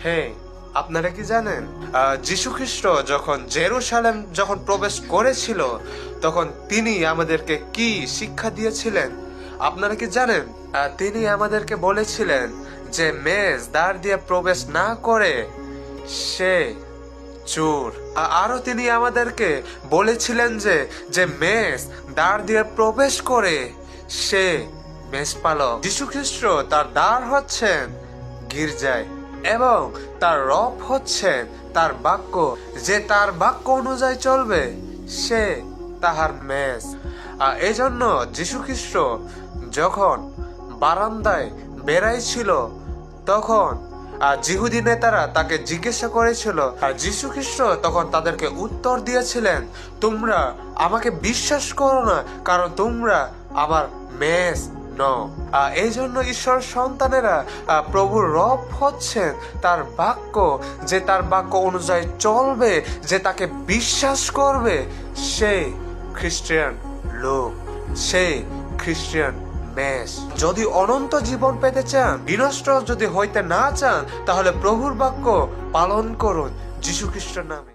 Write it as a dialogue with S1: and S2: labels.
S1: হে, আপনারা কি জানেন যীশু খ্রিস্ট যখন জেরুসালেম প্রবেশ করেছিল তখন তিনি আমাদেরকে কি শিক্ষা দিয়েছিলেন আপনারা কি জানেন? তিনি আমাদেরকে বলেছিলেন যে মেষ দ্বার দিয়ে প্রবেশ না করে সে চোর। আরো তিনি আমাদেরকে বলেছিলেন যে যে মেষ দ্বার দিয়ে প্রবেশ করে সে মেষপালক। যীশু খ্রিস্ট তার দ্বার হচ্ছেন গির্জায় এবং তার রব হচ্ছেন তার বাক্য। যে তার বাক্য অনুযায়ী চলবে সে তাহার মেষ। এই জন্য যীশু খ্রিস্ট যখন বারান্দায় বেড়াইছিল তখন জিহুদি নেতারা তাকে জিজ্ঞাসা করেছিল, আর যীশু খ্রিস্ট তখন তাদেরকে উত্তর দিয়েছিলেন, তোমরা আমাকে বিশ্বাস করো না, কারণ তোমরা আমার মেষ নও। এই জন্য ঈশ্বর সন্তানেরা প্রভুর রব হচ্ছেন তার বাক্য। যে তার বাক্য অনুযায়ী চলবে, যে তাকে বিশ্বাস করবে, সে খ্রিস্টান লোক, সে খ্রিস্টান মেষ। যদি অনন্ত জীবন পেতে চান, বিনষ্ট যদি হইতে না চান, তাহলে প্রভুর বাক্য পালন করুন যীশু খ্রিস্টের নামে।